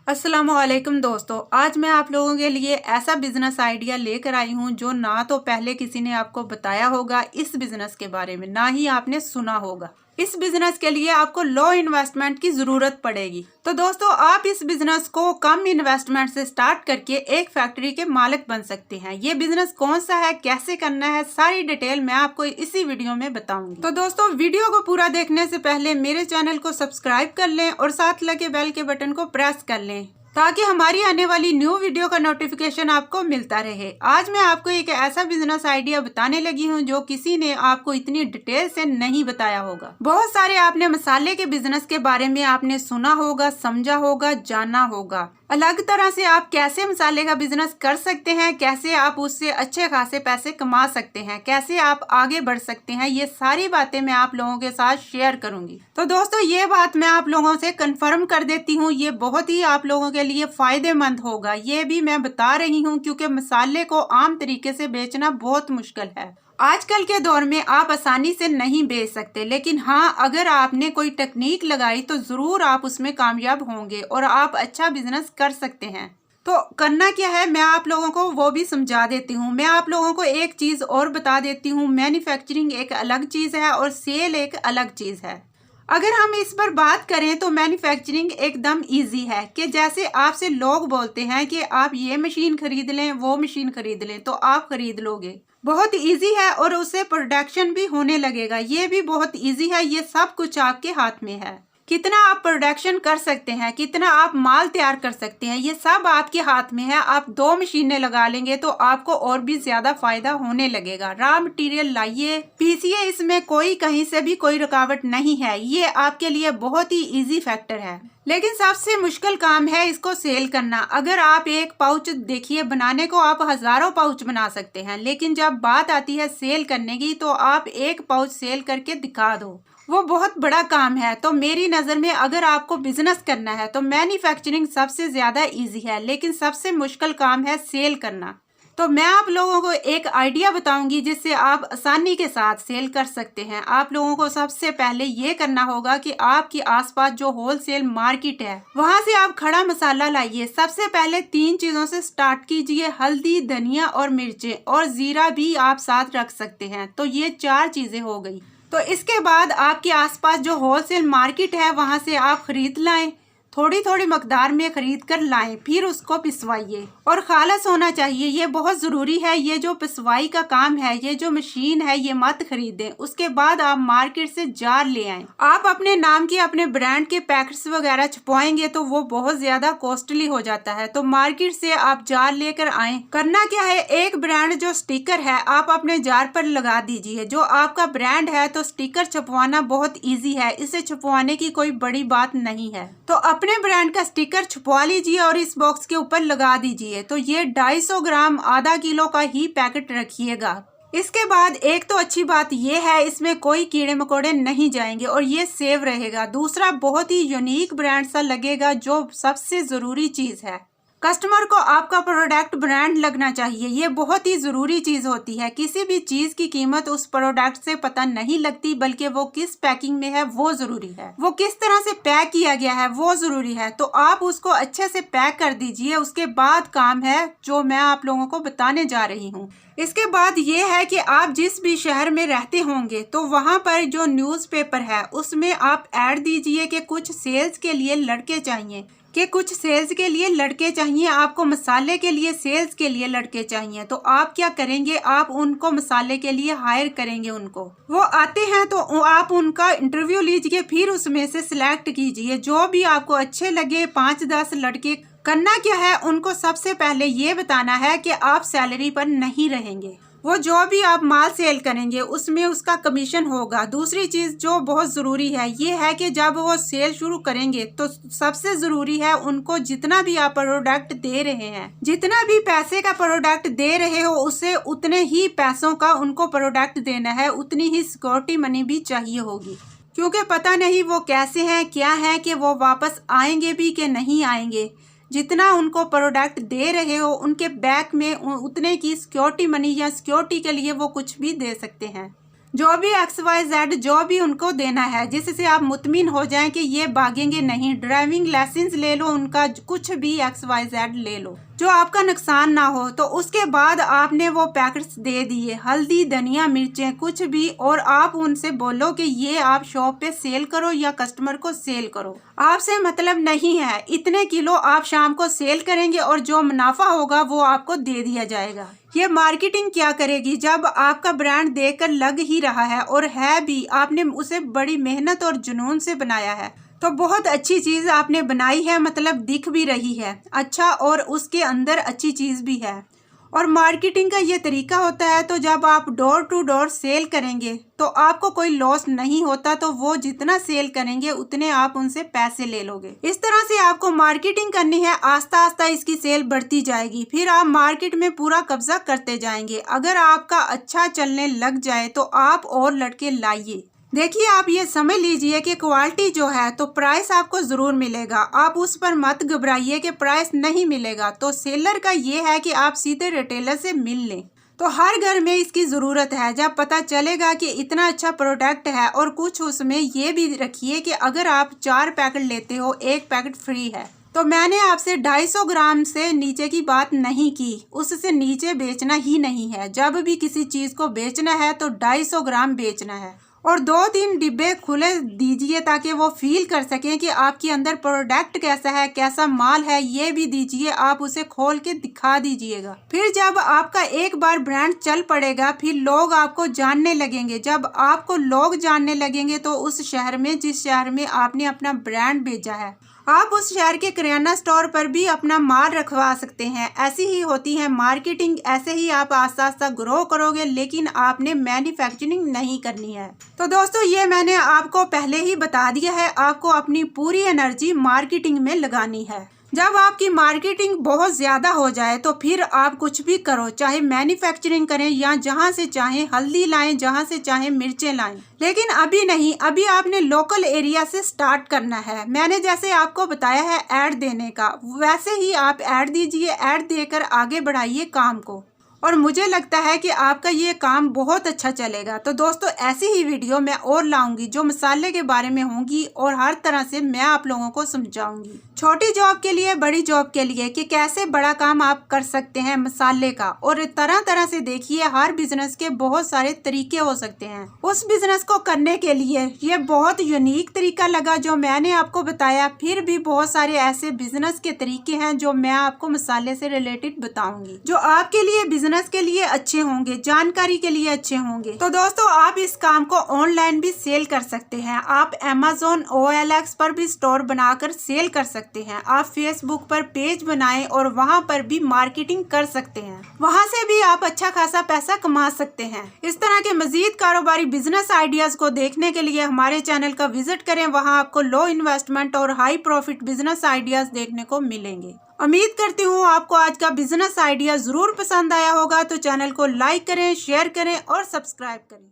अस्सलामुअलैकुम दोस्तों, आज मैं आप लोगों के लिए ऐसा बिजनेस आइडिया लेकर आई हूं जो ना तो पहले किसी ने आपको बताया होगा इस बिजनेस के बारे में, ना ही आपने सुना होगा। इस बिजनेस के लिए आपको लो इन्वेस्टमेंट की जरूरत पड़ेगी। तो दोस्तों, आप इस बिजनेस को कम इन्वेस्टमेंट से स्टार्ट करके एक फैक्ट्री के मालिक बन सकते हैं। ये बिजनेस कौन सा है, कैसे करना है, सारी डिटेल मैं आपको इसी वीडियो में बताऊंगी। तो दोस्तों, वीडियो को पूरा देखने से पहले मेरे चैनल को सब्सक्राइब कर लें और साथ लगे बेल के बटन को प्रेस कर लें ताकि हमारी आने वाली न्यू वीडियो का नोटिफिकेशन आपको मिलता रहे। आज मैं आपको एक ऐसा बिजनेस आइडिया बताने लगी हूं जो किसी ने आपको इतनी डिटेल से नहीं बताया होगा। बहुत सारे आपने मसाले के बिजनेस के बारे में आपने सुना होगा, समझा होगा, जाना होगा। अलग तरह से आप कैसे मसाले का बिजनेस कर सकते हैं, कैसे आप उससे अच्छे खासे पैसे कमा सकते हैं, कैसे आप आगे बढ़ सकते हैं, ये सारी बातें मैं आप लोगों के साथ शेयर करूंगी। तो दोस्तों, ये बात मैं आप लोगों से कंफर्म कर देती हूँ, ये बहुत ही आप लोगों के लिए फायदेमंद होगा। ये भी मैं बता रही हूँ क्योंकि मसाले को आम तरीके से बेचना बहुत मुश्किल है। आजकल के दौर में आप आसानी से नहीं बेच सकते, लेकिन हाँ, अगर आपने कोई टेक्निक लगाई तो जरूर आप उसमें कामयाब होंगे और आप अच्छा बिजनेस कर सकते हैं। तो करना क्या है, मैं आप लोगों को वो भी समझा देती हूँ। मैं आप लोगों को एक चीज और बता देती हूँ, मैन्युफैक्चरिंग एक अलग चीज है और सेल एक अलग चीज है। अगर हम इस पर बात करें तो मैन्युफैक्चरिंग एकदम इजी है कि जैसे आपसे लोग बोलते हैं कि आप ये मशीन खरीद लें, वो मशीन खरीद लें, तो आप खरीद लोगे। बहुत इजी है और उससे प्रोडक्शन भी होने लगेगा। ये भी बहुत इजी है, ये सब कुछ आपके हाथ में है। कितना आप प्रोडक्शन कर सकते हैं, कितना आप माल तैयार कर सकते हैं, ये सब आपके हाथ में है। आप 2 मशीनें लगा लेंगे तो आपको और भी ज्यादा फायदा होने लगेगा। रॉ मटेरियल लाइए, पीसिए, इसमें कोई कहीं से भी कोई रुकावट नहीं है। ये आपके लिए बहुत ही इजी फैक्टर है। लेकिन सबसे मुश्किल काम है इसको सेल करना। अगर आप एक पाउच देखिए, बनाने को आप हजारों पाउच बना सकते हैं, लेकिन जब बात आती है सेल करने की तो आप एक पाउच सेल करके दिखा दो, वो बहुत बड़ा काम है। तो मेरी नज़र में अगर आपको बिजनेस करना है तो मैन्युफैक्चरिंग सबसे ज़्यादा इजी है, लेकिन सबसे मुश्किल काम है सेल करना। तो मैं आप लोगों को एक आइडिया बताऊंगी जिससे आप आसानी के साथ सेल कर सकते हैं। आप लोगों को सबसे पहले ये करना होगा कि आपके आसपास जो होलसेल मार्केट है वहां से आप खड़ा मसाला लाइए। सबसे पहले 3 चीज़ों से स्टार्ट कीजिए, हल्दी, धनिया और मिर्चें, और जीरा भी आप साथ रख सकते हैं। तो ये 4 चीज़ें हो गई। तो इसके बाद आपके आसपास जो होलसेल मार्केट है वहां से आप खरीद लाएं, थोड़ी थोड़ी मकदार में खरीद कर लाएं, फिर उसको पिसवाइए और खालस होना चाहिए। ये बहुत ज़रूरी है। ये जो पिसवाई का काम है, ये जो मशीन है, ये मत खरीदें। उसके बाद आप मार्केट से जार ले आएं। आप अपने नाम के, अपने ब्रांड के पैकेट्स वगैरह छपवाएंगे तो वो बहुत ज़्यादा कॉस्टली हो जाता है। तो मार्केट से आप जार लेकर आएं। करना क्या है, एक ब्रांड जो स्टिकर है आप अपने जार पर लगा दीजिए। जो आपका ब्रांड है तो स्टिकर छपवाना बहुत ईजी है, इसे छपवाने की कोई बड़ी बात नहीं है। तो अपने ब्रांड का स्टिकर छपवा लीजिए और इस बॉक्स के ऊपर लगा दीजिए। तो ये 250 ग्राम, आधा किलो का ही पैकेट रखिएगा। इसके बाद एक तो अच्छी बात ये है, इसमें कोई कीड़े मकोड़े नहीं जाएंगे और ये सेव रहेगा। दूसरा, बहुत ही यूनिक ब्रांड सा लगेगा, जो सबसे जरूरी चीज है। कस्टमर को आपका प्रोडक्ट ब्रांड लगना चाहिए। ये बहुत ही जरूरी चीज होती है। किसी भी चीज की कीमत उस प्रोडक्ट से पता नहीं लगती, बल्कि वो किस पैकिंग में है वो जरूरी है, वो किस तरह से पैक किया गया है वो जरूरी है। तो आप उसको अच्छे से पैक कर दीजिए। उसके बाद काम है जो मैं आप लोगों को बताने जा रही हूँ। इसके बाद ये है कि आप जिस भी शहर में रहते होंगे तो वहाँ पर जो न्यूज़पेपर है उसमें आप ऐड दीजिए कि कुछ सेल्स के लिए लड़के चाहिए, आपको मसाले के लिए, सेल्स के लिए लड़के चाहिए। तो आप क्या करेंगे, आप उनको मसाले के लिए हायर करेंगे। उनको वो आते हैं तो आप उनका इंटरव्यू लीजिए, फिर उसमें से सिलेक्ट कीजिए जो भी आपको अच्छे लगे। 5-10 लड़के। करना क्या है, उनको सबसे पहले ये बताना है कि आप सैलरी पर नहीं रहेंगे। वो जो भी आप माल सेल करेंगे उसमें उसका कमीशन होगा। दूसरी चीज जो बहुत जरूरी है ये है कि जब वो सेल शुरू करेंगे तो सबसे जरूरी है उनको जितना भी आप प्रोडक्ट दे रहे हैं, जितना भी पैसे का प्रोडक्ट दे रहे हो, उससे उतने ही पैसों का उनको प्रोडक्ट देना है। उतनी ही सिक्योरिटी मनी भी चाहिए होगी, क्योंकि पता नहीं वो कैसे हैं, क्या है, कि वो वापस आएंगे भी कि नहीं आएंगे। जितना उनको प्रोडक्ट दे रहे हो उनके बैक में उतने की सिक्योरिटी मनी या सिक्योरिटी के लिए वो कुछ भी दे सकते हैं। जो भी XYZ जो भी उनको देना है, जिससे आप मुतमिन हो जाएं कि ये भागेंगे नहीं। ड्राइविंग लाइसेंस ले लो उनका, कुछ भी XYZ ले लो जो आपका नुकसान ना हो। तो उसके बाद आपने वो पैकेट्स दे दिए, हल्दी, धनिया, मिर्चें, कुछ भी, और आप उनसे बोलो कि ये आप शॉप पे सेल करो या कस्टमर को सेल करो। आपसे मतलब नहीं है, इतने किलो आप शाम को सेल करेंगे और जो मुनाफा होगा वो आपको दे दिया जाएगा। ये मार्केटिंग क्या करेगी जब आपका ब्रांड देखकर लग ही रहा है और है भी, आपने उसे बड़ी मेहनत और जुनून से बनाया है। तो बहुत अच्छी चीज़ आपने बनाई है, मतलब दिख भी रही है अच्छा और उसके अंदर अच्छी चीज़ भी है। और मार्केटिंग का ये तरीका होता है, तो जब आप डोर टू डोर सेल करेंगे तो आपको कोई लॉस नहीं होता, तो वो जितना सेल करेंगे उतने आप उनसे पैसे ले लोगे। इस तरह से आपको मार्केटिंग करनी है, आस्ता आस्ता इसकी सेल बढ़ती जाएगी, फिर आप मार्केट में पूरा कब्जा करते जाएंगे। अगर आपका अच्छा चलने लग जाए तो आप और लड़के लाइए। देखिए, आप ये समझ लीजिए कि क्वालिटी जो है तो प्राइस आपको ज़रूर मिलेगा, आप उस पर मत घबराइए कि प्राइस नहीं मिलेगा। तो सेलर का ये है कि आप सीधे रिटेलर से मिल लें। तो हर घर में इसकी ज़रूरत है। जब पता चलेगा कि इतना अच्छा प्रोडक्ट है, और कुछ उसमें ये भी रखिए कि अगर आप 4 पैकेट लेते हो 1 पैकेट फ्री है। तो मैंने आपसे 250 ग्राम से नीचे की बात नहीं की, उससे नीचे बेचना ही नहीं है। जब भी किसी चीज़ को बेचना है तो 250 ग्राम बेचना है, और 2-3 डिब्बे खुले दीजिए ताकि वो फील कर सकें कि आपके अंदर प्रोडक्ट कैसा है, कैसा माल है। ये भी दीजिए, आप उसे खोल के दिखा दीजिएगा। फिर जब आपका एक बार ब्रांड चल पड़ेगा, फिर लोग आपको जानने लगेंगे। जब आपको लोग जानने लगेंगे तो उस शहर में, जिस शहर में आपने अपना ब्रांड भेजा है, आप उस शहर के किराना स्टोर पर भी अपना माल रखवा सकते हैं। ऐसी ही होती है मार्केटिंग, ऐसे ही आप आस्ता आस्ता ग्रो करोगे, लेकिन आपने मैन्युफैक्चरिंग नहीं करनी है। तो दोस्तों, ये मैंने आपको पहले ही बता दिया है, आपको अपनी पूरी एनर्जी मार्केटिंग में लगानी है। जब आपकी मार्केटिंग बहुत ज़्यादा हो जाए तो फिर आप कुछ भी करो, चाहे मैन्युफैक्चरिंग करें या जहां से चाहें हल्दी लाएं, जहां से चाहें मिर्चें लाएं, लेकिन अभी नहीं। अभी आपने लोकल एरिया से स्टार्ट करना है। मैंने जैसे आपको बताया है ऐड देने का, वैसे ही आप ऐड दीजिए, ऐड देकर आगे बढ़ाइए काम को, और मुझे लगता है कि आपका ये काम बहुत अच्छा चलेगा। तो दोस्तों, ऐसी ही वीडियो मैं और लाऊंगी जो मसाले के बारे में होंगी, और हर तरह से मैं आप लोगों को समझाऊंगी, छोटी जॉब के लिए, बड़ी जॉब के लिए, कि कैसे बड़ा काम आप कर सकते हैं मसाले का। और तरह तरह से देखिए, हर बिजनेस के बहुत सारे तरीके हो सकते हैं। उस बिजनेस को करने के लिए ये बहुत यूनिक तरीका लगा जो मैंने आपको बताया। फिर भी बहुत सारे ऐसे बिजनेस के तरीके हैं जो मैं आपको मसाले से रिलेटेड बताऊंगी, जो आपके लिए बिजनेस के लिए अच्छे होंगे, जानकारी के लिए अच्छे होंगे। तो दोस्तों, आप इस काम को ऑनलाइन भी सेल कर सकते हैं। आप Amazon, OLX पर भी स्टोर बनाकर सेल कर सकते हैं। आप फेसबुक पर पेज बनाएं और वहां पर भी मार्केटिंग कर सकते हैं। वहां से भी आप अच्छा खासा पैसा कमा सकते हैं। इस तरह के मजीद कारोबारी बिजनेस आइडियाज को देखने के लिए हमारे चैनल का विजिट करें। वहां आपको लो इन्वेस्टमेंट और हाई प्रॉफिट बिजनेस आइडियाज देखने को मिलेंगे। उम्मीद करती हूँ आपको आज का बिजनेस आइडिया जरूर पसंद आया होगा। तो चैनल को लाइक करें, शेयर करें और सब्सक्राइब करें।